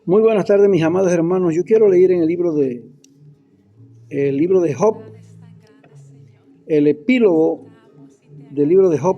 Muy buenas tardes, mis amados hermanos. Yo quiero leer en el libro de Job, el epílogo del libro de Job.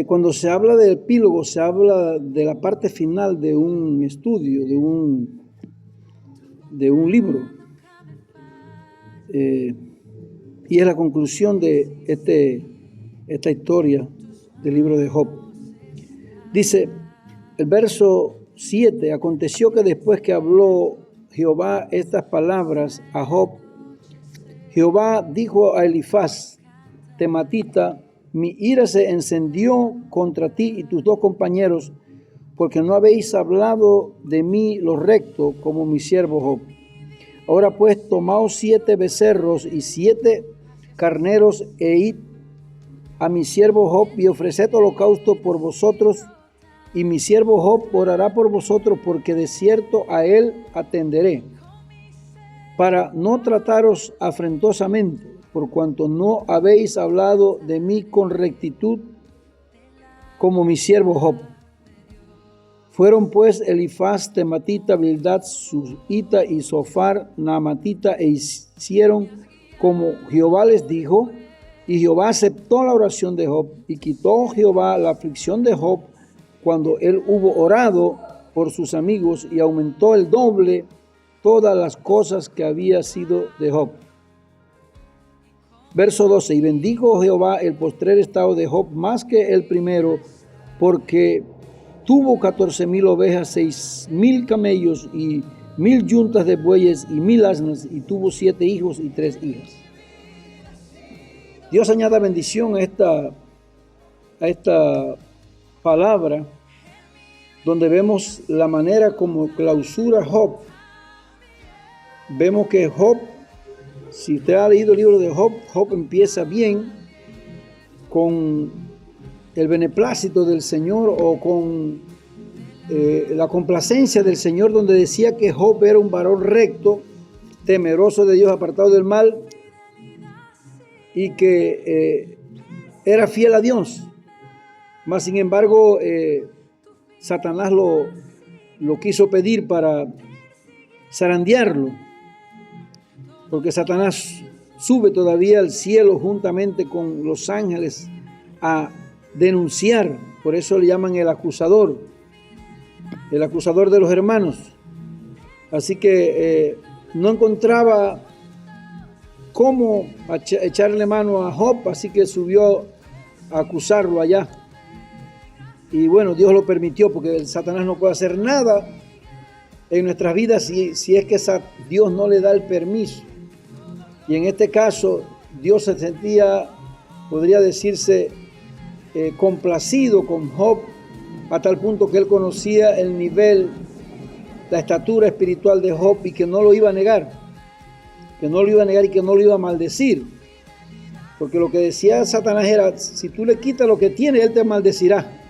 Cuando se habla del epílogo, se habla de la parte final de un estudio, de un libro. Y es la conclusión de esta historia del libro de Job. Dice el verso 7, aconteció que después que habló Jehová estas palabras a Job, Jehová dijo a Elifaz, tematita, mi ira se encendió contra ti y tus dos compañeros, porque no habéis hablado de mí lo recto como mi siervo Job. Ahora pues tomaos 7 becerros y 7 carneros e id a mi siervo Job y ofreced holocausto por vosotros, y mi siervo Job orará por vosotros, porque de cierto a él atenderé, para no trataros afrentosamente, por cuanto no habéis hablado de mí con rectitud como mi siervo Job. Fueron pues Elifaz, tematita, Bildad, Susita y Sofar, naamatita, e hicieron como Jehová les dijo, y Jehová aceptó la oración de Job, y quitó Jehová la aflicción de Job cuando él hubo orado por sus amigos, y aumentó el doble todas las cosas que había sido de Job. Verso 12, y bendijo Jehová el postrer estado de Job más que el primero, porque tuvo 14,000 ovejas, 6,000 camellos y 1,000 yuntas de bueyes y 1,000 asnas, y tuvo 7 hijos y 3 hijas. Dios añada bendición a esta palabra, donde vemos la manera como clausura Job. Vemos que Job, si usted ha leído el libro de Job, Job empieza bien con el beneplácito del Señor o con la complacencia del Señor, donde decía que Job era un varón recto, temeroso de Dios, apartado del mal, y que era fiel a Dios. Mas sin embargo, Satanás lo quiso pedir para zarandearlo, porque Satanás sube todavía al cielo juntamente con los ángeles a denunciar. Por eso le llaman el acusador de los hermanos. Así que no encontraba cómo echarle mano a Job, así que subió a acusarlo allá. Y bueno, Dios lo permitió, porque el Satanás no puede hacer nada en nuestras vidas si es que Dios no le da el permiso. Y en este caso, Dios se sentía, podría decirse, complacido con Job, a tal punto que él conocía el nivel, la estatura espiritual de Job, y que no lo iba a negar, y que no lo iba a maldecir. Porque lo que decía Satanás era, si tú le quitas lo que tiene, él te maldecirá.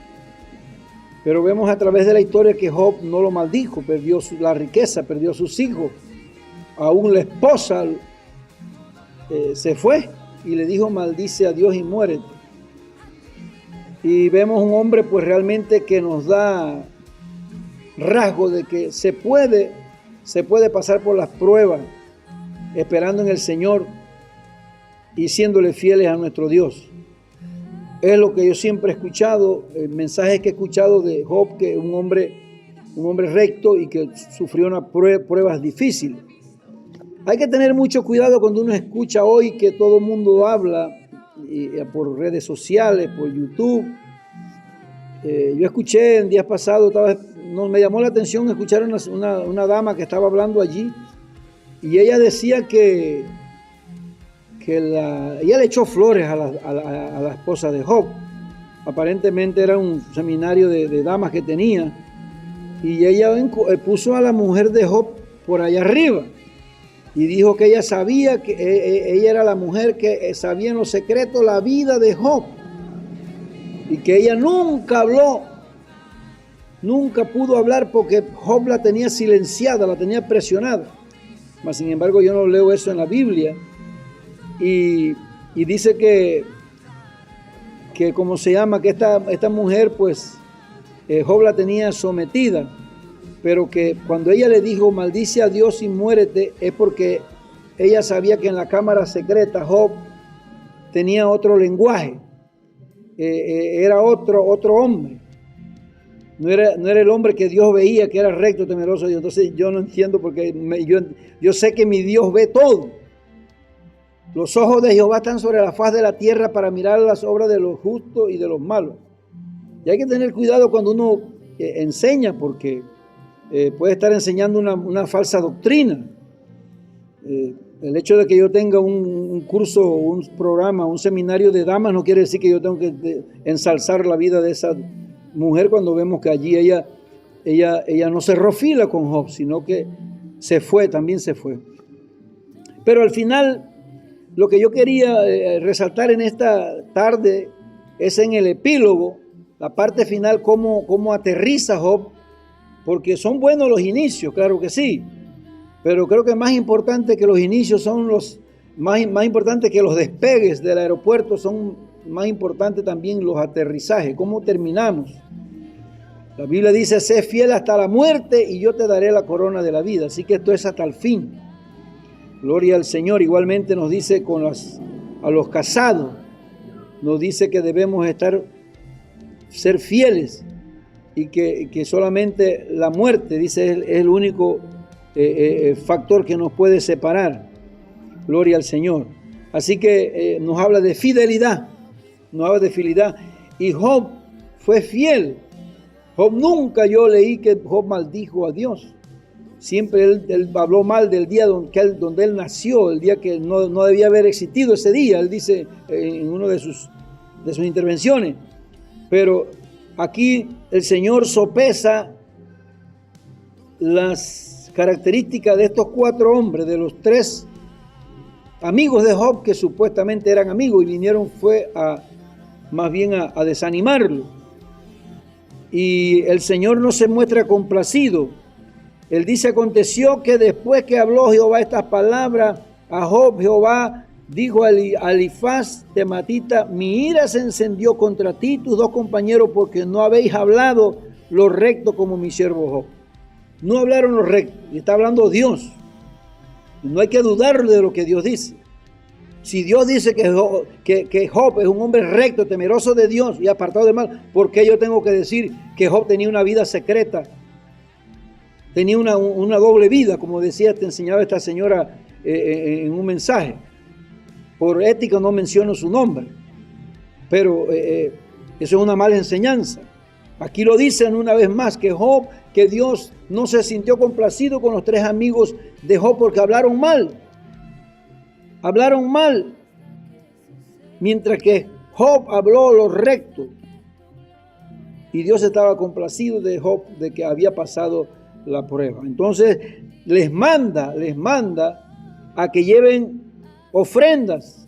Pero vemos a través de la historia que Job no lo maldijo, perdió la riqueza, perdió sus hijos, aún la esposa se fue y le dijo, maldice a Dios y muérete. Y vemos un hombre pues realmente que nos da rasgo de que se puede pasar por las pruebas esperando en el Señor y siéndole fieles a nuestro Dios. Es lo que yo siempre he escuchado, el mensaje que he escuchado de Job, que es un hombre recto y que sufrió unas pruebas difíciles. Hay que tener mucho cuidado cuando uno escucha hoy que todo el mundo habla por redes sociales, por YouTube. Yo escuché el día pasado, me llamó la atención escuchar una dama que estaba hablando allí, y ella decía que ella le echó flores a la esposa de Job. Aparentemente era un seminario de damas que tenía, y ella puso a la mujer de Job por allá arriba, y dijo que ella sabía que ella era la mujer que sabía en los secretos la vida de Job, y que ella nunca habló, nunca pudo hablar porque Job la tenía silenciada, la tenía presionada. Mas sin embargo yo no leo eso en la Biblia. Y dice que ¿cómo se llama? Que esta mujer pues Job la tenía sometida, pero que cuando ella le dijo maldice a Dios y muérete, es porque ella sabía que en la cámara secreta Job tenía otro lenguaje, era otro hombre. No era el hombre que Dios veía, que era recto, temeroso de Dios. Entonces yo no entiendo porque yo sé que mi Dios ve todo. Los ojos de Jehová están sobre la faz de la tierra para mirar las obras de los justos y de los malos. Y hay que tener cuidado cuando uno enseña, porque puede estar enseñando una falsa doctrina. El hecho de que yo tenga un curso, un programa, un seminario de damas no quiere decir que yo tengo que ensalzar la vida de esa mujer cuando vemos que allí ella no cerró fila con Job, sino que también se fue. Pero al final, lo que yo quería resaltar en esta tarde es en el epílogo, la parte final, cómo aterriza Job, porque son buenos los inicios, claro que sí, pero creo que más importante que los inicios son más importante que los despegues del aeropuerto, son más importante también los aterrizajes, cómo terminamos. La Biblia dice, sé fiel hasta la muerte y yo te daré la corona de la vida. Así que esto es hasta el fin. Gloria al Señor. Igualmente nos dice a los casados, nos dice que debemos ser fieles y que solamente la muerte, dice, es el único factor que nos puede separar. Gloria al Señor. Así que nos habla de fidelidad. Y Job fue fiel. Job nunca yo leí que Job maldijo a Dios. Siempre él habló mal del día donde él nació, el día que no debía haber existido ese día. Él dice en una de sus intervenciones. Pero aquí el Señor sopesa las características de estos 4 hombres, de los 3 amigos de Job que supuestamente eran amigos y vinieron más bien a desanimarlo. Y el Señor no se muestra complacido. Él dice, aconteció que después que habló Jehová estas palabras a Job, Jehová dijo a Elifaz tematita, mi ira se encendió contra ti y tus 2 compañeros porque no habéis hablado lo recto como mi siervo Job. No hablaron lo recto, y está hablando Dios. No hay que dudar de lo que Dios dice. Si Dios dice que Job es un hombre recto, temeroso de Dios y apartado del mal, ¿por qué yo tengo que decir que Job tenía una vida secreta? Tenía una doble vida, como te enseñaba esta señora en un mensaje. Por ética no menciono su nombre, pero eso es una mala enseñanza. Aquí lo dicen una vez más, que Dios no se sintió complacido con los 3 amigos de Job porque hablaron mal. Hablaron mal, mientras que Job habló lo recto. Y Dios estaba complacido de Job de que había pasado la prueba. Entonces les manda a que lleven ofrendas,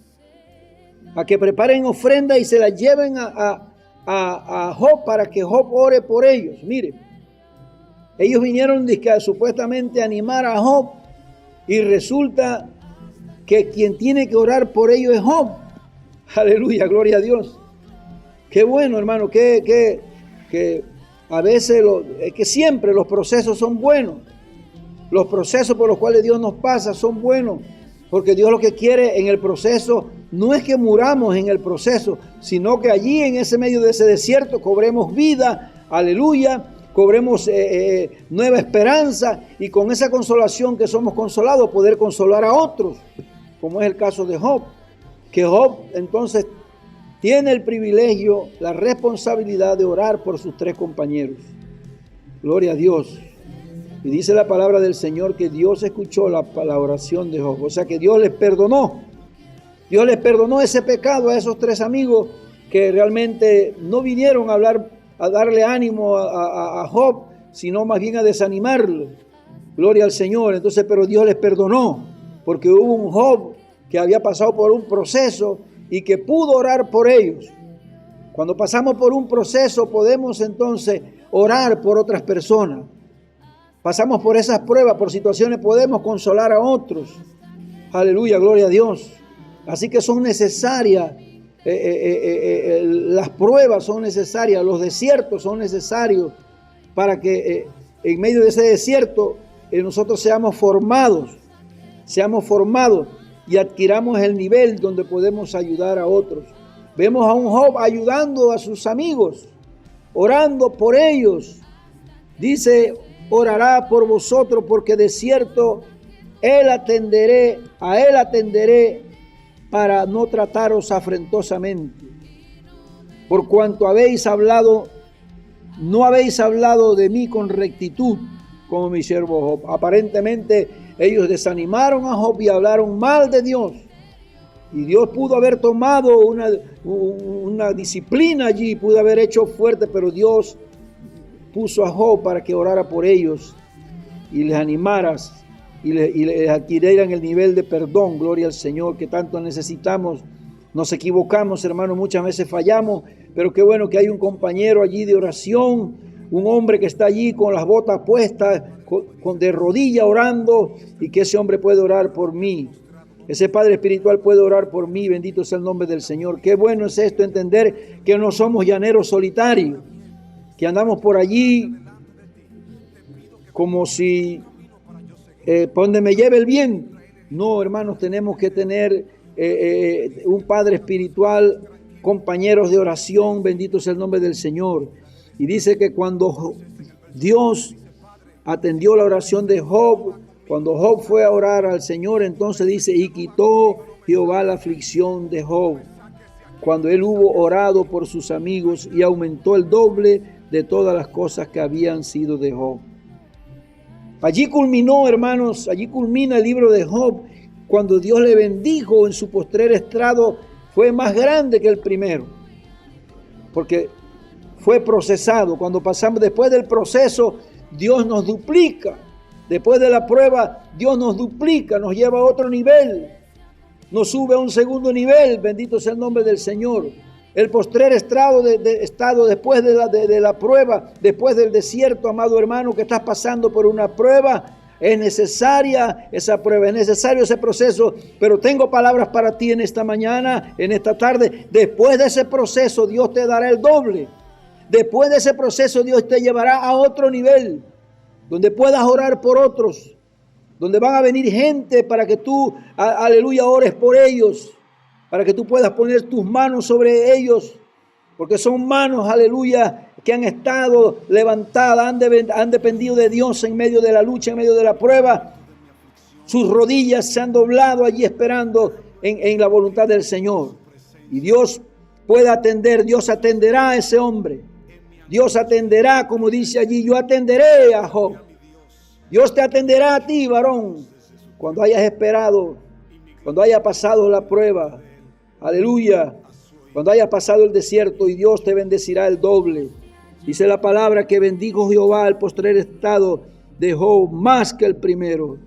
a que preparen ofrendas y se las lleven a Job para que Job ore por ellos. Mire, ellos vinieron supuestamente a animar a Job y resulta que quien tiene que orar por ellos es Job. Aleluya, gloria a Dios. Qué bueno, hermano, que a veces, es que siempre los procesos son buenos. Los procesos por los cuales Dios nos pasa son buenos, porque Dios lo que quiere en el proceso no es que muramos en el proceso, sino que allí en ese medio de ese desierto cobremos vida, aleluya, cobremos nueva esperanza y con esa consolación que somos consolados poder consolar a otros, como es el caso de Job, que Job entonces tiene el privilegio, la responsabilidad de orar por sus 3 compañeros. Gloria a Dios. Y dice la palabra del Señor que Dios escuchó la oración de Job. O sea que Dios les perdonó. Dios les perdonó ese pecado a esos 3 amigos que realmente no vinieron a darle ánimo a Job, sino más bien a desanimarlo. Gloria al Señor. Entonces, pero Dios les perdonó, porque hubo un Job que había pasado por un proceso y que pudo orar por ellos. Cuando pasamos por un proceso, podemos entonces orar por otras personas. Pasamos por esas pruebas, por situaciones, podemos consolar a otros. Aleluya, gloria a Dios. Así que son necesarias las pruebas son necesarias, los desiertos son necesarios para que en medio de ese desierto nosotros seamos formados y adquiramos el nivel donde podemos ayudar a otros. Vemos a un Job ayudando a sus amigos, orando por ellos. Dice, orará por vosotros porque de cierto a él atenderé para no trataros afrentosamente. Por cuanto no habéis hablado de mí con rectitud, como mi siervo Job. Aparentemente ellos desanimaron a Job y hablaron mal de Dios. Y Dios pudo haber tomado una disciplina allí, pudo haber hecho fuerte, pero Dios puso a Job para que orara por ellos y les animaras y les adquirieran el nivel de perdón. Gloria al Señor, que tanto necesitamos. Nos equivocamos, hermanos, muchas veces fallamos, pero qué bueno que hay un compañero allí de oración, un hombre que está allí con las botas puestas, de rodilla orando, y que ese hombre puede orar por mí. Ese Padre espiritual puede orar por mí, bendito sea el nombre del Señor. Qué bueno es esto, entender que no somos llaneros solitarios, que andamos por allí como si por donde me lleve el viento. No, hermanos, tenemos que tener un Padre espiritual, compañeros de oración, bendito sea el nombre del Señor. Y dice que cuando Dios atendió la oración de Job, cuando Job fue a orar al Señor, entonces dice, y quitó Jehová la aflicción de Job, cuando él hubo orado por sus amigos, y aumentó el doble de todas las cosas que habían sido de Job. Allí culminó, hermanos, allí culmina el libro de Job, cuando Dios le bendijo en su postrer estrado, fue más grande que el primero, porque fue procesado. Cuando pasamos después del proceso, Dios nos duplica. Después de la prueba, Dios nos duplica, nos lleva a otro nivel, nos sube a un segundo nivel, bendito sea el nombre del Señor. El postrer estado después de la prueba, después del desierto, amado hermano, que estás pasando por una prueba, es necesaria esa prueba, es necesario ese proceso, pero tengo palabras para ti en esta mañana, en esta tarde. Después de ese proceso, Dios te dará el doble. Después de ese proceso, Dios te llevará a otro nivel, donde puedas orar por otros, donde van a venir gente para que tú, aleluya, ores por ellos, para que tú puedas poner tus manos sobre ellos, porque son manos, aleluya, que han estado levantadas, han dependido de Dios en medio de la lucha, en medio de la prueba. Sus rodillas se han doblado allí esperando en la voluntad del Señor. Y Dios puede atender, Dios atenderá a ese hombre. Dios atenderá, como dice allí, yo atenderé a Job. Dios te atenderá a ti, varón, cuando hayas esperado, cuando haya pasado la prueba. Aleluya. Cuando hayas pasado el desierto, y Dios te bendecirá el doble. Dice la palabra que bendijo Jehová al postrer estado de Job más que el primero.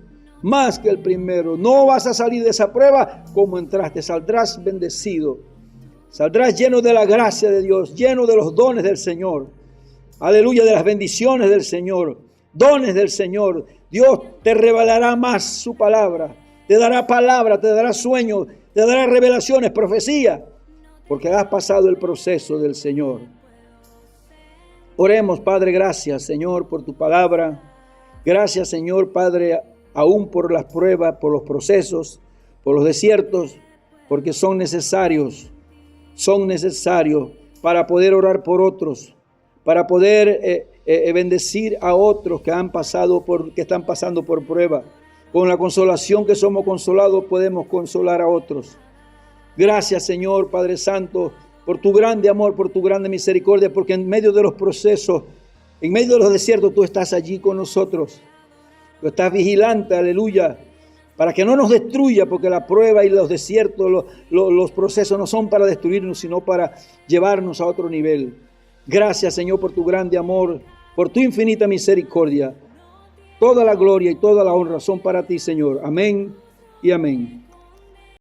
Más que el primero. No vas a salir de esa prueba como entraste. Saldrás bendecido. Saldrás lleno de la gracia de Dios, lleno de los dones del Señor. Aleluya, de las bendiciones del Señor. Dones del Señor. Dios te revelará más su palabra. Te dará sueños, te dará revelaciones, profecía. Porque has pasado el proceso del Señor. Oremos, Padre, gracias, Señor, por tu palabra. Gracias, Señor, Padre, aún por las pruebas, por los procesos, por los desiertos, porque son necesarios para poder orar por otros, para poder bendecir a otros que están pasando por prueba. Con la consolación que somos consolados, podemos consolar a otros. Gracias, Señor, Padre Santo, por tu grande amor, por tu grande misericordia, porque en medio de los procesos, en medio de los desiertos, tú estás allí con nosotros. Tú estás vigilante, aleluya, para que no nos destruya, porque la prueba y los desiertos, los procesos no son para destruirnos, sino para llevarnos a otro nivel. Gracias, Señor, por tu grande amor, por tu infinita misericordia. Toda la gloria y toda la honra son para ti, Señor. Amén y amén.